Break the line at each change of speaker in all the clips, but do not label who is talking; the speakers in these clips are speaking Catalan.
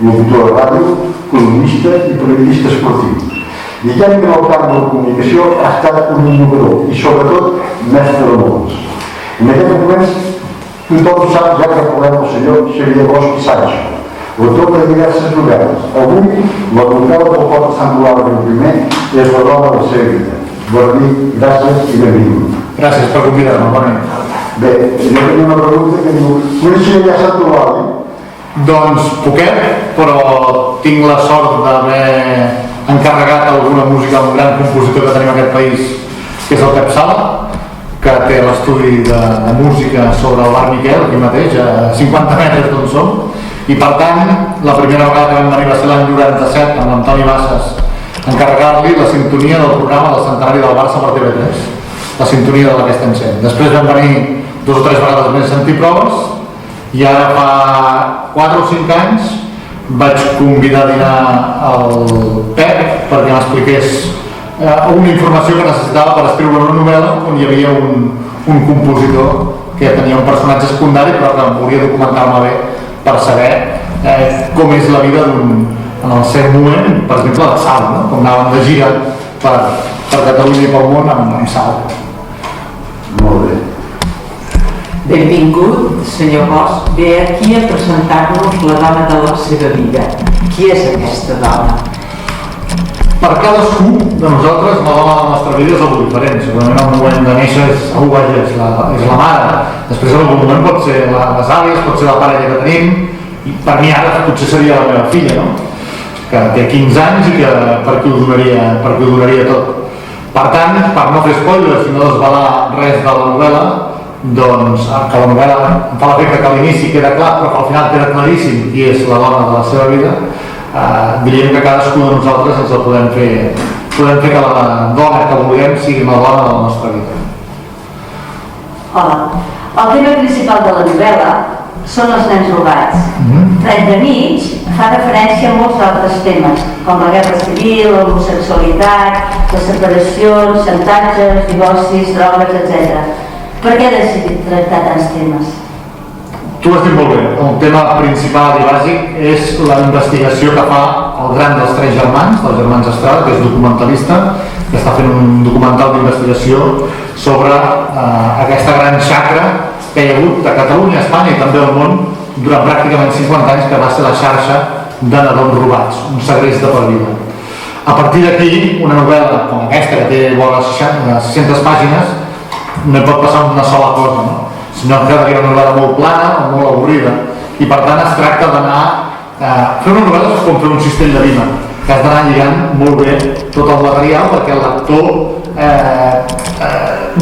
locutor de ràdio, columnista i periodista esportiu. I ja en el camp de la comunicació ha estat un innovador i sobretot mestre de molts. En aquests moments tothom sap ja que parlem del senyor Xavier Bosch i Sancho, autor de diverses novel·les. Avui la novel·la del poble Sant Eulàlia I és la dona de la seva vida. Bon dia, gràcies i benvingut.
Gràcies per convidar-me, bon nit.
Bé, jo tenia una pregunta que diu, coneixia ja Sant Eulàlia?
Doncs poquet, però tinc la sort d'haver encarregat alguna música a un gran compositor que tenim en aquest país, que és el Pep Sala, que té l'estudi de música sobre el bar Miquel, aquí mateix, a 50 metres d'on som, i per tant, la primera vegada que vam venir va ser l'any 97 amb l'Antoni Bassas, encarregar-li la sintonia del programa del centenari del Barça per TV3, la sintonia de la que estem sent. Després vam venir 2 o 3 vegades més a sentir proves, i ara fa 4 o 5 anys vaig convidar a dinar el Pep perquè m'expliqués una informació que necessitava per escriure una novel·la on hi havia un compositor que tenia un personatge secundari però que em volia documentar-me bé per saber com és la vida en el seu moment, per exemple, de Sal, no? Com anàvem de gira per Catalunya i pel món amb Sal.
Molt bé.
Benvingut, senyor Bosch. Ve aquí a presentar-nos la dona de la seva vida. Qui és aquesta dona?
Per cadascú de nosaltres, la dona de la nostra vida és algú diferent. Segurament al moment de néixer és la mare. Després en algun moment pot ser les àvies, pot ser la parella que tenim, i per mi ara potser seria la meva filla, no? Que té 15 anys i que per qui ho donaria tot. Per tant, per no fer spoilers i no desvelar res de la novel·la, doncs que la novel·la em fa l'efecte que a l'inici queda clar però que al final queda claríssim qui és la dona de la seva vida, diríem que cadascú de nosaltres ens el podem fer que la dona que vulguem sigui la dona de la nostra vida.
Hola. El tema principal de la novel·la són els nens robats. Entremig fa referència a molts altres temes, com la guerra civil, l'homosexualitat, les separacions, xantatges, divorcis, drogues, etc. Per què ha decidit tractar tants temes?
Tu has dit molt bé, el tema principal i bàsic és la investigació que fa el gran dels 3 germans, dels germans Estrada, que és documentalista, que està fent un documental d'investigació sobre aquesta gran xacra que hi ha hagut a Catalunya, a Espanya i també al món durant pràcticament 50 anys, que va ser la xarxa de nadons robats, un segrest de per vida. A partir d'aquí, una novel·la com aquesta, que té vora 600 pàgines, no hi pot passar una sola cosa, no? Sinó que era una novel·la molt plana o molt avorrida, i per tant es tracta d'anar fer una novel·la és com fer un cistell de vina, que has d'anar lligant molt bé tot el material perquè el lector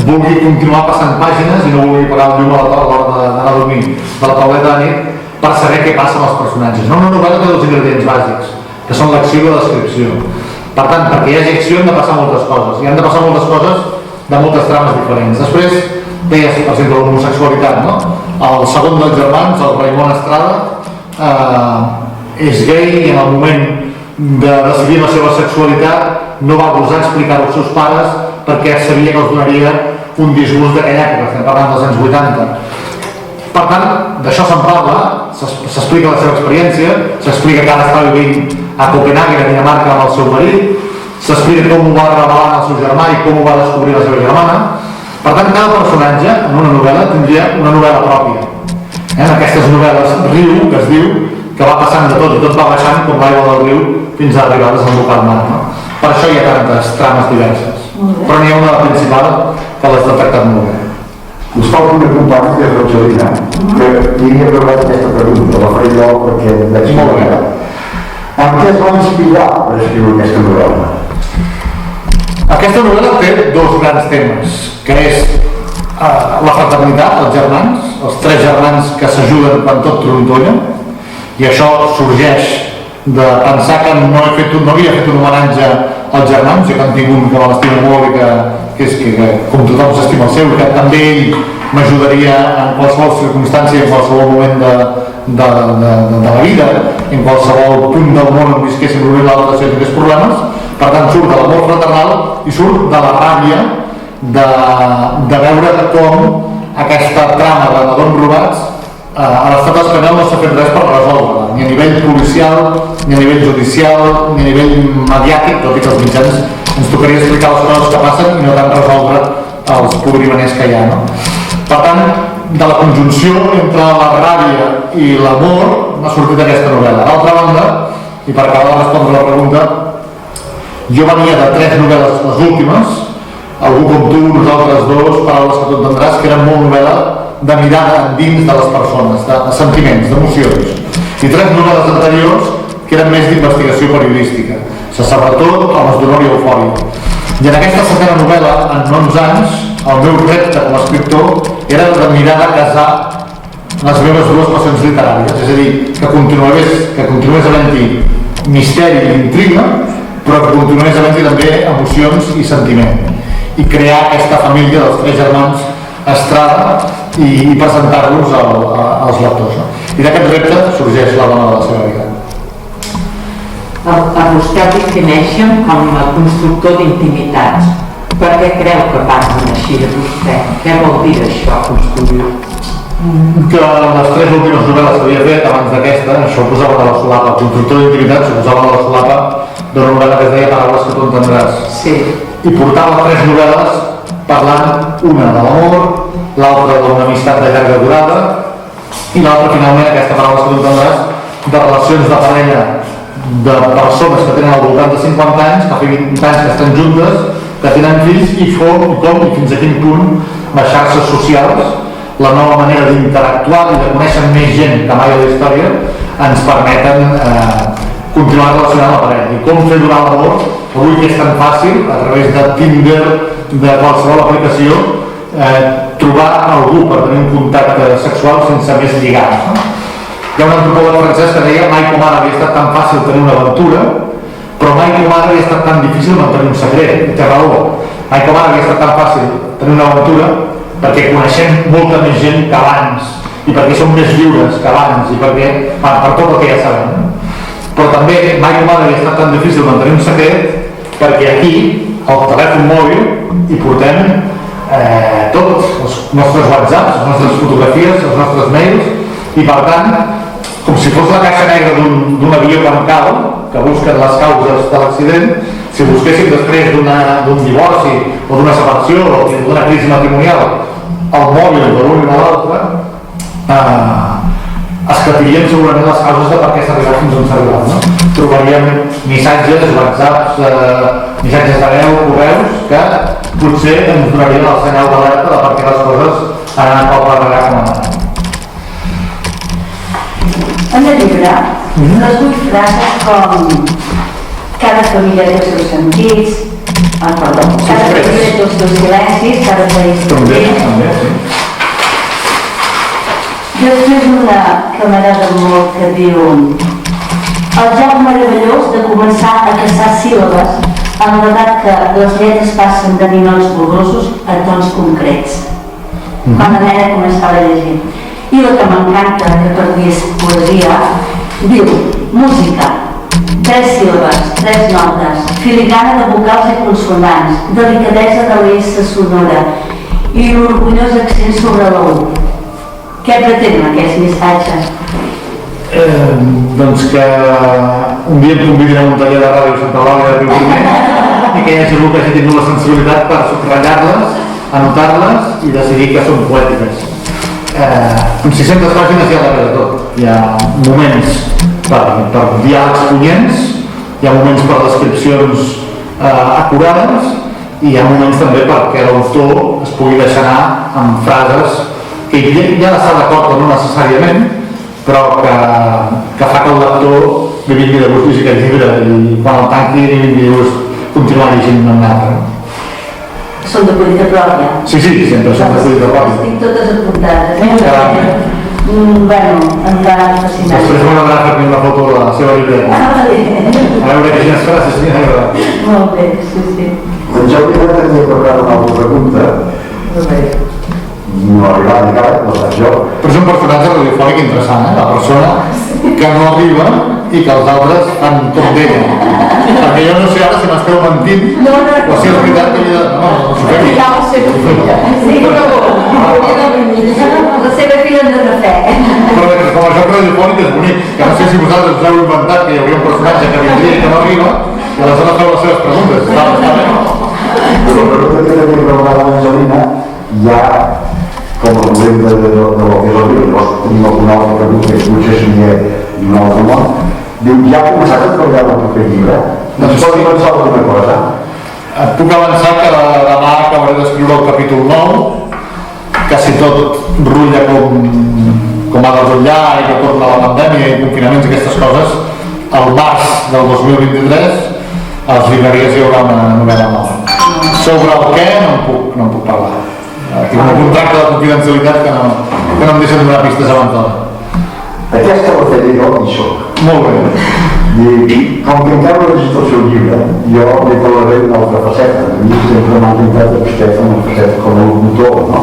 vulgui continuar passant pàgines i no vulgui pagar el llum a l'hora d'anar a dormir de la tauleta de nit per saber què passa amb els personatges. No, una novel·la té dos ingredients bàsics, que són l'acció i la descripció. Per tant, perquè hi hagi acció han de passar moltes coses, i han de passar moltes coses de moltes trames diferents. Després, deies, per exemple, l'homosexualitat, no? El segon dels germans, el Raimon Estrada, és gay i en el moment de decidir la seva sexualitat no va gosar explicar-ho als seus pares perquè sabia que els donaria un disgust d'aquella època, estem parlant dels anys 80. Per tant, d'això se'n parla, s'explica la seva experiència, s'explica que ara està vivint a Copenhague, a Dinamarca, amb el seu marit, s'explica com ho va revelar al seu germà i com ho va descobrir la seva germana. Per tant, cada personatge en una novel·la tindria una novel·la pròpia. En aquestes novel·les riu, que es diu, que va passant de tot i tot va baixant com l'aigua del riu fins a arribar a desembocar al mar. No? Per això hi ha tantes trames diverses. Però n'hi ha una principal que l'has detectat molt bé.
Us fa una companya que és Rogelina, que li havia preparat aquesta pregunta, la faré jo perquè veig molt bé. En què es va inspirar per escriure aquesta novel·la?
Aquesta novel·la té dos grans temes, que és la fraternitat, els germans, els tres germans que s'ajuden quan tot trontolla, i això sorgeix de pensar que no havia fet un homenatge als germans, jo que en tinc un que me l'estima molt i que és que com tothom s'estima el seu, que també ell m'ajudaria en qualsevol circumstància, en qualsevol moment de la vida, en qualsevol punt del món on visquéssim l'un i l'altre sense aquests problemes. Per tant, surt de l'amor fraternal i surt de la ràbia de veure com aquesta trama de nadons robats a l'estat espanyol no s'ha fet res per resoldre-la, ni a nivell policial, ni a nivell judicial, ni a nivell mediàtic, tot i que els mitjans ens tocaria explicar les coses que passen i no tant resoldre els podrimaners que hi ha. No? Per tant, de la conjunció entre la ràbia i l'amor m'ha sortit aquesta novel·la. D'altra banda, i per acabar de respondre la pregunta, jo venia de 3 novel·les, les últimes, Algú com tu, Nosaltres dos, Paraules que tu entendràs, que eren molt novel·la de mirada endins de les persones, de sentiments, d'emocions. I 3 novel·les anteriors que eren més d'investigació periodística. Se sabrà tot, Homes d'honor i eufòria. I en aquesta setena novel·la, en 11 anys, el meu repte com a escriptor era de mirar de casar les meves dues passions literàries, és a dir, que continués havent-hi misteri i intriga, però que continués havent-hi també emocions i sentiment, i crear aquesta família dels 3 germans Estrada i presentar-los als lectors. No? I d'aquest repte sorgeix la dona de la seva vida.
A vostè el defineixen com a constructor d'intimitats. Per què creu que parlen així de vostè? Què vol dir això, construir?
Que les 3 últimes novel·les que havia fet abans d'aquesta, això ho posava a la solapa, el constructor d'intimitats ho posava a la solapa d'una novel·la que es deia Paraules que tu entendràs.
Sí.
I portava 3 novel·les parlant una de l'amor, l'altra d'una amistat de llarga durada i l'altra finalment, aquesta Paraules que tu entendràs, de relacions de parella de persones que tenen al voltant de 50 anys, que fa 20 anys que estan juntes, que tenen fills i com i fins a quin punt les xarxes socials, la nova manera d'interactuar i de conèixer més gent que mai a la història ens permeten continuar relacionant la parella. I com fer durar l'amor, avui que és tan fàcil, a través de Tinder, de qualsevol aplicació, trobar algú per tenir un contacte sexual sense més lligams. No? Hi ha un antropòleg francès que deia mai com ara havia estat tan fàcil tenir una aventura, però mai com ara havia estat tan difícil mantenir un secret. I té raó. Mai com ara havia estat tan fàcil tenir una aventura perquè coneixem molta més gent que abans i perquè som més lliures que abans i perquè, per tot el que ja sabem. Però també mai com ara havia estat tan difícil mantenir un secret perquè aquí, al telèfon mòbil, hi portem tots els nostres whatsapps, les nostres fotografies, els nostres mails, i per tant, com si fos la caixa negra d'un avió que cau, que busquen les causes de l'accident, si busquéssim després d'un divorci o d'una separació o d'una crisi matrimonial el mòbil de l'un i de l'altre, escatiríem segurament les causes de per què s'ha arribat fins on s'ha arribat. No? Trobaríem missatges, whatsapps, missatges de veu, correus, que potser ens donarien el senyal d'alerta de per què les coses han anat pel darrere com han anat.
En el llibre, les 8 frases com cada família té els seus sentits, cada família té els seus silencis, cada país
també.
Després una que m'agrada molt que diu el joc meravellós de començar a caçar síl·labes amb l'edat que les lletres passen de ninots borrosos a tons concrets. Quan la nena començava a llegir. I la que m'encanta, que per mi és poesia, diu música, 3 síl·labes, 3 notes, filigrana de vocals i consonants, delicadesa de l'S sonora i l'orgullós accent sobre la U. Què pretenen aquests missatges?
Doncs que un dia em convidin a un taller de ràdio a Santa Eulàlia de Riuprimer i que hi hagi algú que hagi tingut la sensibilitat per subratllar-les, anotar-les i decidir que són poètiques. Amb 600 pàgines hi ha darrere tot. Hi ha moments per diàlegs punyents, hi ha moments per descripcions acurades i hi ha moments també perquè l'autor es pugui deixar anar amb frases que ja ha d'estar d'acord o no necessàriament, però que fa que el lector li vingui de gust llegir aquest llibre i quan el tanqui li vingui de gust continuar llegint un altre.
Són de collita pròpia?
Sí, sempre són de collita pròpia.
Estic totes apuntades. Bueno, em va fascinar.
Després m'agradarà fer-me una foto de la seva llibreta. A veure quines frases m'hi agrada.
Molt bé, sí.
Doncs jo hauria de tenir preparat una altra pregunta. No arribarà encara, no saps jo.
Però és un personatge radiofònic interessant, la persona que no arriba i que els altres fan com d'ella. Perquè jo no sé ara si m'esteu mentint o si és veritat que no s'ho fem.
Ja la seva filla. Sí, la seva filla de refé.
Però com a joc radiofònic és bonic, que no sé si vosaltres us heu inventat que hi hauria un personatge que vindria i que no arriba i aleshores feu les seves preguntes. Està bé?
Però la pregunta que tenia preparada l'Angelina ja com a moment de lo que és el llibre, llavors tenim alguna altra pregunta que potser seria d'un altre món. Diu, ja ha començat a treballar el proper llibre? Ens pot pensar alguna cosa?
Et puc avançar que demà acabaré d'escriure el capítol 9, que si tot rutlla com ha de rutllar i que torna la pandèmia i confinaments i aquestes coses, al març del 2023 a les llibreries hi haurà una novel·la nova. Sobre el què no en puc parlar. Tinc un contracte de confidencialitat que no em deixen donar pistes abans d'hora.
Aquesta la faré jo i soc.
Molt bé.
I com que encara no he llegit el seu llibre, jo li parlaré d'una altra faceta. A mi sempre m'ha encantat vostè com una faceta com a locutor, no?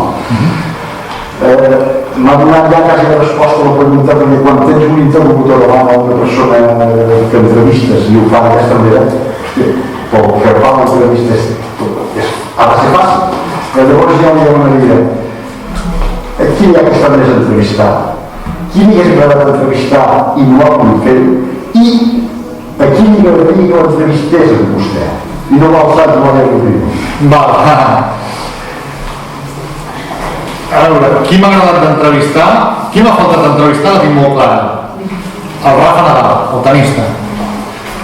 M'ha donat ja quasi la resposta a la pregunta, perquè quan tens un interlocutor davant a una persona que entrevistes i ho fa d'aquesta manera, o que fa l'entrevista ha de ser fàcil. Però llavors ja li demanaria qui hi ha que està més entrevistat? Qui li hagués agradat entrevistar i no ha pogut fer-ho? I a qui li agradaria que l'entrevistés amb vostè? I no val sant, no l'he dit.
A veure, qui m'ha agradat d'entrevistar? Qui m'ha faltat d'entrevistar? La tinc molt clara. El Rafa Nadal, el tenista.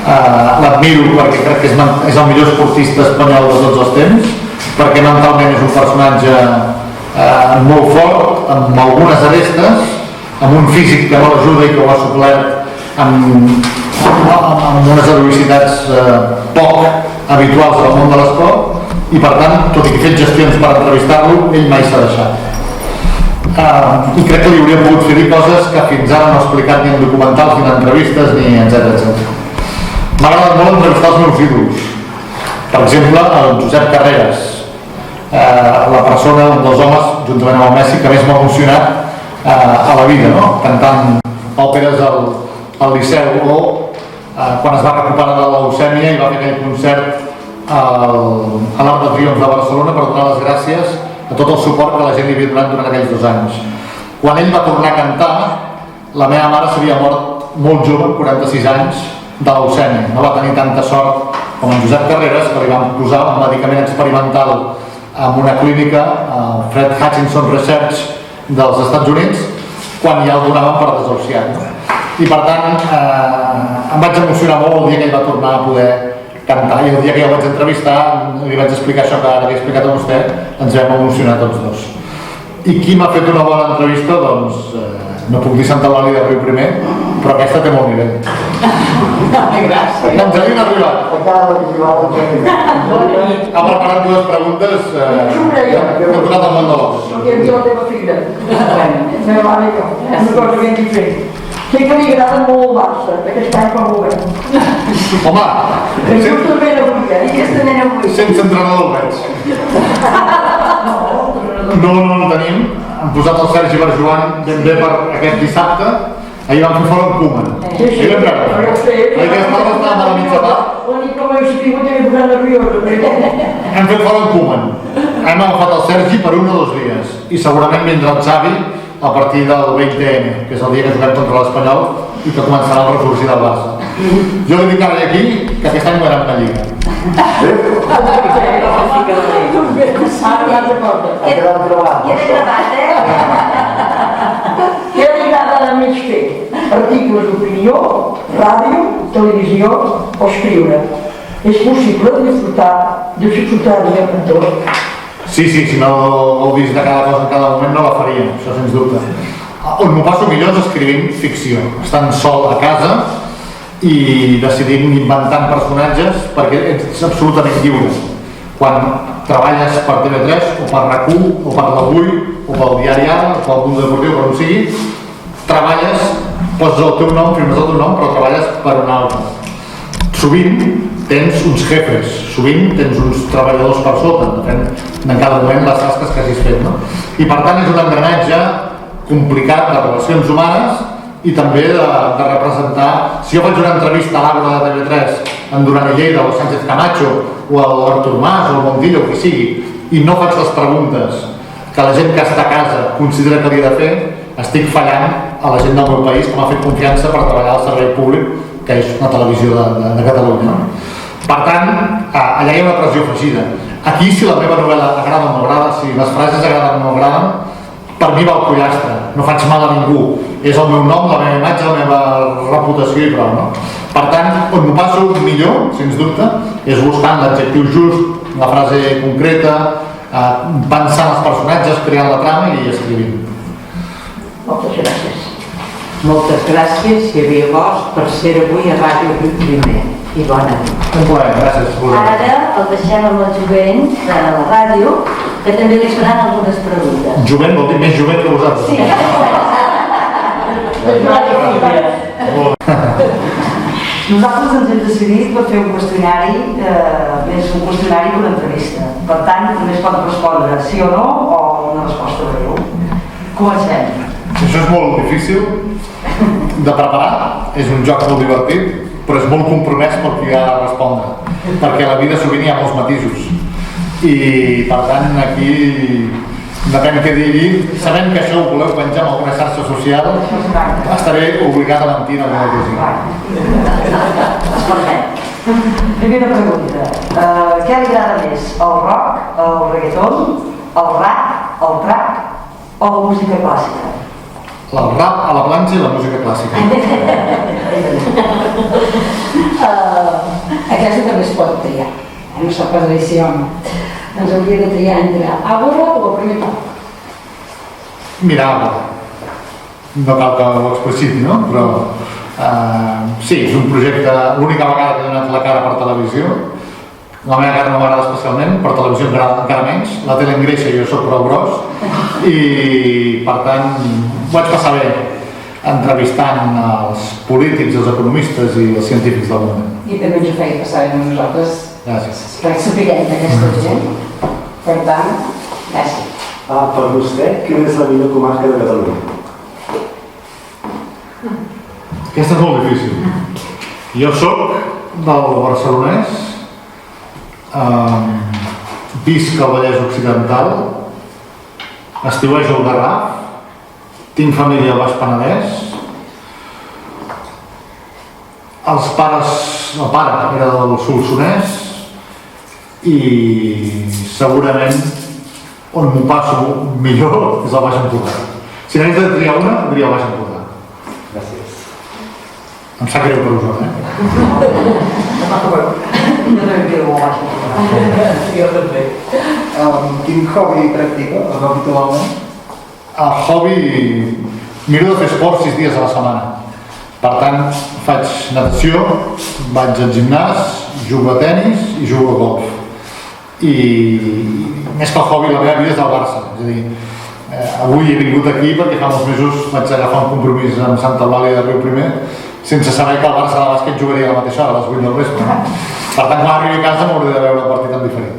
L'admiro perquè crec que és el millor esportista espanyol de tots els temps, perquè mentalment és un personatge molt fort, amb algunes arestes, amb un físic que no l'ajuda i que ho ha suplert amb unes heroïcitats poc habituals al món de l'esport i per tant, tot i que he fet gestions per entrevistar-lo, ell mai s'ha deixat. I crec que li hauríem pogut fer dir coses que fins ara no ha explicat ni en documentals ni en entrevistes ni etc. M'ha agradat molt entrevistar els meus ídols. Per exemple, el Josep Carreras, la persona, un dels homes, juntament amb el Messi, que més m'ha emocionat a la vida, no? Cantant òperes al Liceu o quan es va recuperar de la leucèmia i va fer aquell concert a l'Arc de Triomf de Barcelona per donar les gràcies a tot el suport que la gent li havia donat durant aquells 2 anys. Quan ell va tornar a cantar, la meva mare s'havia mort molt jove, 46 anys, de leucèmia. No va tenir tanta sort com en Josep Carreras, que li van posar un medicament experimental en una clínica, Fred Hutchinson Research dels Estats Units, quan ja el donaven per desahuciat. I per tant, em vaig emocionar molt el dia que ell va tornar a poder cantar, i el dia que jo el vaig entrevistar li vaig explicar això que ara li he explicat a vostè, ens vam emocionar tots dos. I qui m'ha fet una bona entrevista? Doncs no puc dir Santa Eulàlia de Riuprimer, però aquesta té molt nivell.
Gràcies.
Doncs avui n'ha arribat.
Acaba de jugar el Joan.
Ha preparat dues preguntes que han tocat el món de l'os.
Perquè em diu la teva filla, la meva mare i jo, una cosa ben diferent. Sé que li agrada molt el Barça, aquest any fa molt bé.
Home,
Justament avui,
I aquesta nena avui.
sense entrenador el veig. No en tenim. Han posat el Sergi Barjoan ben bé per aquest dissabte. Ahir vam fer fora en Koeman.
Sí, sí,
Ahir vam veure.
jo sé.
Ahir aquesta tarda estàvem a la mitja part.
La nit com heu sabut que m'he posat nerviosa.
Hem fet fora en Koeman. Hem agafat el Sergi per 1 o 2 dies. I segurament vindrà el Xavi a partir del 20M, que és el dia que juguem contra l'Espanyol i que començarà el ressorgir del Barça. Jo li dic ara aquí que aquest any guanyarem una lliga.
Ara una altra cosa.
Ha quedat gravat.
Queda gravat,
Què li agrada més fer? Articles d'opinió, ràdio, televisió o escriure. És possible disfrutar del meu entorn.
Sí, si no heu vist de cada cosa en cada moment no la faria, això sens dubte. On m'ho passo millor és escrivint ficció, estant sol a casa i decidint inventant personatges perquè ets absolutament lliure. Quan treballes per TV3 o per RAC1 o per l'Avui o pel Diari Ara o pel Punt Deportiu, per on sigui, treballes, poses el teu nom, firmes el teu nom, però treballes per un altre. Sovint tens uns jefes, sovint tens uns treballadors per sota, depèn de cada moment les tasques que hagis fet, no? I per tant és un engranatge complicat de relacions humanes i també de representar. Si jo faig una entrevista a l'Àgora de TV3 en Duran i Lleida o Sánchez Camacho o l'Artur Mas o el Montilla o qui sigui i no faig les preguntes que la gent que està a casa considera que li he de fer, estic fallant a la gent del meu país que m'ha fet confiança per treballar al servei públic que és una televisió de Catalunya. Per tant, allà hi ha una pressió afegida. Aquí, si la meva novel·la agrada o no agrada, si les frases agraden o no agraden, per mi va el pollastre, no faig mal a ningú. És el meu nom, la meva imatge, la meva reputació i prou, no? Per tant, on m'ho passo millor, sens dubte, és buscant l'adjectiu just, la frase concreta, pensant els personatges, creant la trama i escrivint.
Moltes gràcies.
Moltes gràcies, Xavier Bosch, per ser avui a Ràdio Riu Primer. I bona nit.
Un plaer, gràcies.
Ara el deixem amb el jovent de la ràdio, que també li faran algunes preguntes.
Jovent vol dir més jovent que vosaltres.
Sí. Nosaltres ens hem decidit per fer un qüestionari, més un qüestionari que una entrevista. Per tant, només pot respondre sí o no o una resposta breu. Comencem.
Això és molt difícil de preparar, és un joc molt divertit, però és molt compromès pel que ha de respondre, perquè a la vida sovint hi ha molts matisos. I per tant aquí depèn què digui, sabent que això ho voleu penjar en alguna xarxa social, estaré obligat a mentir en alguna cosa.
Primera pregunta. Què li agrada més? El rock, el reggaeton, el rap, el trap o la música clàssica?
El rap a la planxa i la música clàssica.
Aquesta també es pot triar, no sóc pas dir sí o no. Ens hauria de triar entre Àgora o el primer top.
Mira, no cal que ho expliciti, no? Però sí, és un projecte, l'única vegada que he donat la cara per televisió. La meva cara no m'agrada especialment, per televisió encara menys, la tele engreixa i jo soc prou gros i per tant ho vaig passar bé entrevistant els polítics, els economistes i els científics del món.
I també ens ho feia passar amb nosaltres,
Gràcies.
que sapiguem d'aquesta gent. Per tant, gràcies.
Per vostè, quina és la millor comarca de Catalunya?
Aquesta és molt difícil. Jo sóc del Barcelonès, visc al Vallès Occidental, estiuejo al Garraf, tinc família al Baix Penedès, el pare era del Solsonès i segurament on m'ho passo millor és el Baix Empordà. Si n'hagués de triar una, diria el Baix Empordà.
Gràcies.
Em sap greu per Osona,
Jo també.
Quin hobby practica habitualment?
El hobby... Miro de fer esport 6 dies a la setmana. Per tant, faig natació, vaig al gimnàs, jugo a tennis i jugo a golf. I més que el hobby, la meva vida és el Barça. És a dir, avui he vingut aquí perquè fa molts mesos vaig agafar un compromís amb Santa Eulàlia de Riuprimer sense saber que el Barça de bàsquet jugaria a la mateixa hora, a les 8 del vespre. Per tant, quan arribi a casa m'hauré de veure el partit en diferit.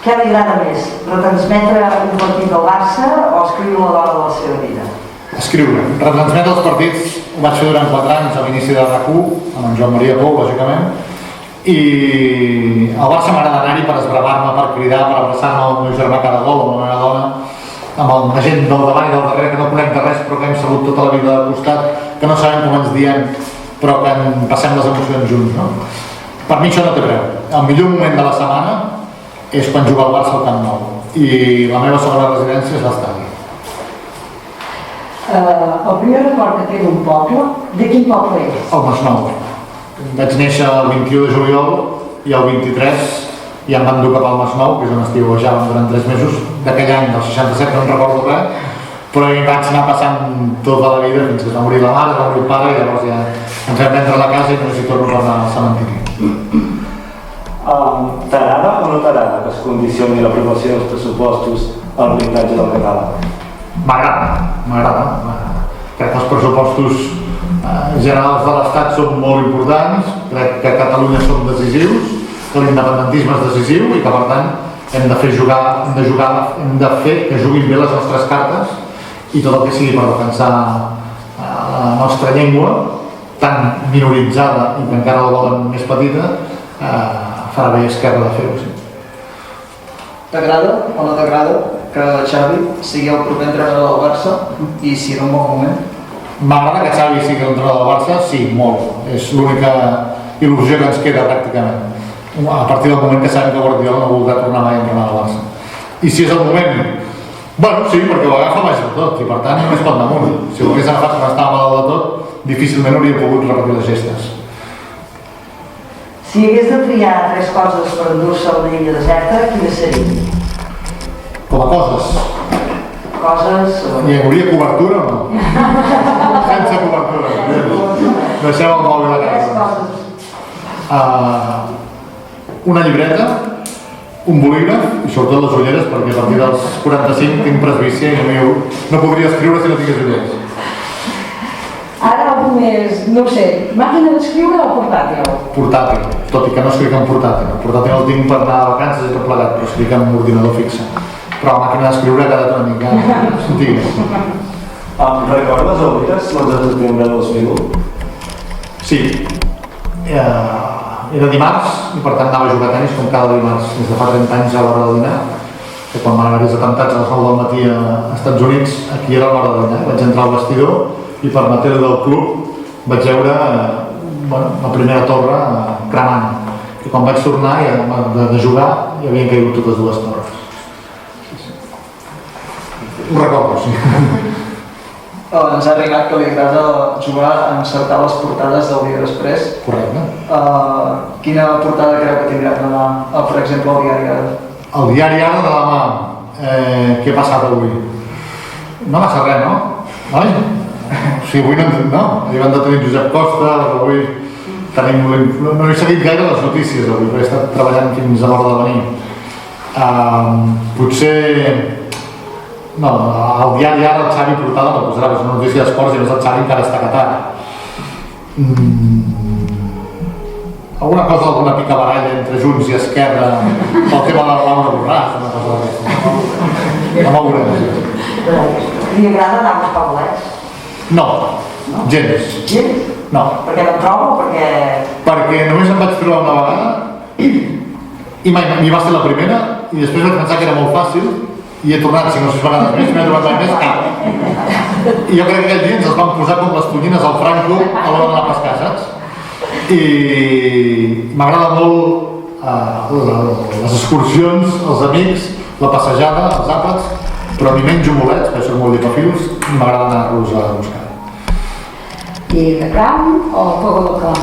Què li agrada més? Retransmetre un partit del Barça o escriure a l'hora de la seva vida?
Escriure. Retransmetre els partits ho vaig fer durant 4 anys a l'inici de RAC1, amb en Joan Maria Pou, lògicament, i al Barça m'agrada anar-hi per esbravar-me, per cridar, per abraçar-me al meu germà cada gol, amb la meva dona, amb la gent del davant i del darrere que no conec de res però que hem sabut tota la vida al costat, que no sabem com ens diem però que en passem les emocions junts, no? Per mi això no té preu. El millor moment de la setmana és quan juga el Barça al Camp Nou i la meva segona residència és l'estadi.
El primer record que té d'un poble, de quin poble és?
El Masnou. Vaig néixer el 21 de juliol i el 23 ja em van dur cap al Masnou, que és on estiuejàvem durant 3 mesos d'aquell any, del 67, no en recordo res, però hi vaig anar passant tota la vida fins que es va morir la mare, es va morir el pare i llavors ja ens vam vendre la casa i només hi torno per anar al cementiri.
T'agrada o no t'agrada que es condicioni l'aprovació dels pressupostos al blindatge del català?
M'agrada. Crec que els pressupostos generals de l'Estat són molt importants, crec que a Catalunya són decisius, que l'independentisme és decisiu i que per tant hem de fer que juguin bé les nostres cartes i tot el que sigui per defensar la nostra llengua tan minoritzada i que encara la volen més petita, farà bé Esquerra de fer-ho. Sí.
T'agrada o no t'agrada que Xavi sigui el proper entrenador del Barça i si en un bon moment?
M'agrada que Xavi sigui l'entrenador del Barça? Sí, molt. És l'única il·lusió que ens queda pràcticament. A partir del moment que sabem que Guardiola no voldrà tornar mai a entrenar al Barça. I si és el moment? Bueno, sí, perquè ho agafa baix de tot i per tant només pot damunt. Si ho hagués agafat quan estava malalt de tot, difícilment hauria pogut repetir les gestes.
Si hagués de triar 3 coses per endur-se a una illa deserta, quines serien?
Com a coses.
Coses...
Hi hauria cobertura o no? Sense cobertura. Deixem el mòbil a
3
casa.
coses.
Una llibreta, un bolígraf i sobretot les ulleres perquè a partir dels 45 tinc presbícia i no podria escriure si no tingués ulleres.
Ara algú més, no ho sé, màquina d'escriure o portàtil?
Portàtil, tot i que no escric en portàtil. El portàtil el tinc per anar a vacances i tot plegat, però escric en ordinador fixe. Però la màquina d'escriure ha quedat una mica antiga.
Recordes Oblides, l'11 de setembre de 2001?
Sí. Era dimarts i per tant anava a jugar a tenis com cada dimarts des de fa 30 anys a l'hora de dinar, que quan van haver els atemptats a les 9 del matí a Estats Units, aquí era l'hora de dinar. Vaig entrar al vestidor i per la tele del club vaig veure la primera torre cremant. I quan vaig tornar de jugar hi havien caigut totes 2 torres. Ho recordo, sí.
Ens ha arribat que li agrada jugar a encertar les portades del dia després.
Correcte.
Quina portada creu que tindrem demà, per exemple, al diari Ara?
El diari Ara de demà. Què ha passat avui? No passa res, no? Oi? O sigui, avui no. Ahir van detenir Josep Costa, avui tenim... No he seguit gaire les notícies avui, perquè he estat treballant fins a l'hora de venir. Potser... No, al diari Ara el Xavi portada no posarà, és una notícia d'esports i el Xavi encara està a Qatar. Alguna cosa, alguna picabaralla entre Junts i Esquerra pel tema de la Laura Borràs, una cosa d'aquesta. No veurem.
Li agrada anar als poblets?
No, gens.
Gens?
No.
Perquè no trobo o perquè...
Perquè només em vaig trobar una vegada i m'hi va ser la primera i després vaig pensar que era molt fàcil i he tornat 5 o 6 vegades més, m'he trobat mai més cap. I jo crec que aquell dia ens van posar com les tonyines al Franco a l'hora d'anar a pescar, saps? I m'agrada molt les excursions, els amics, la passejada, els àpats, però ni menjo bolets, que són molt lipofils, i m'agrada anar-los a buscar.
I de cram o fogo del clam?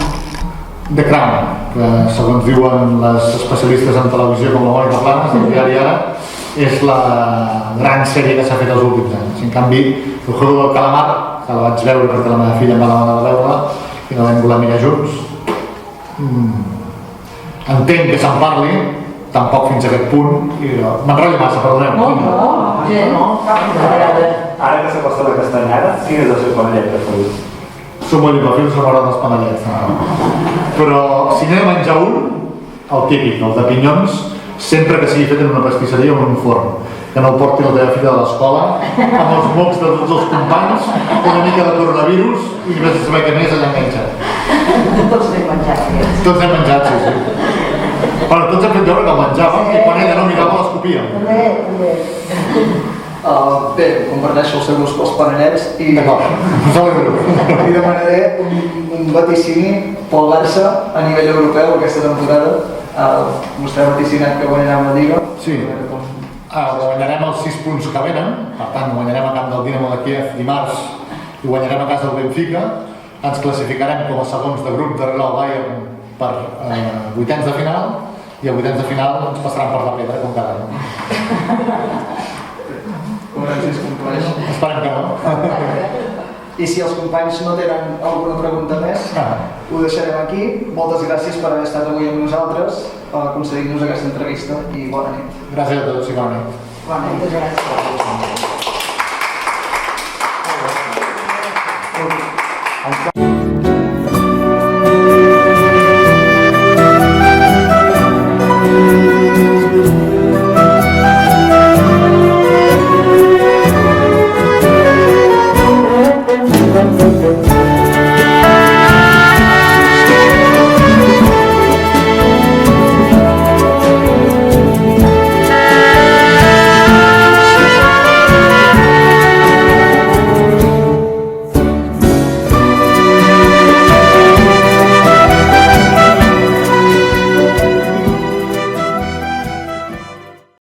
De cram, que segons diuen les especialistes en televisió com la Mònica Planes, del diari Ara, és la gran sèrie que s'ha fet els últims anys. En canvi, el juego del calamar que la vaig veure perquè la meva filla em va demanar de veure i la vam voler mirar junts. Entenc que se'n parli, tampoc fins a aquest punt, i m'enrotllo massa, perdoneu.
Ara que s'acosta la castanyada, quin és el seu panellet preferit?
Som molt llibafils, no m'agraden els panellets. Però si n'he de menjar un, el típic, el de pinyons, sempre que sigui fet en una pastisseria o en un forn. Que no el porti la teva filla de l'escola, amb els mocs de tots els companys, una mica de coronavirus, i vés a saber què més allà menja.
Tots n'hem menjat.
Tots hem menjat, sí. Bueno, tots hem fet veure que el menjàvem i quan ella no mirava l'escopíem.
Bé, comparteixo el seu gust pels panellets i
D'acord,
demanaré un vaticini pel Barça a nivell europeu aquesta temporada. Vostè ha vaticinat que guanyarà la Lliga.
Sí. Guanyarem els 6 punts que venen, per tant guanyarem a camp del Dinamo de Kiev dimarts i guanyarem a casa del Benfica. Ens classificarem com a segons de grup darrere el Bayern per vuitens de final i a vuitens de final ens passaran per la pedra com cada any.
Veurem si es compleix.
Esperem que no.
I si els companys no tenen alguna pregunta més, ho deixarem aquí. Moltes gràcies per haver estat avui amb nosaltres, concedint-nos aquesta entrevista i bona nit.
Gràcies a tots i bona nit.
Bona nit.
Gràcies.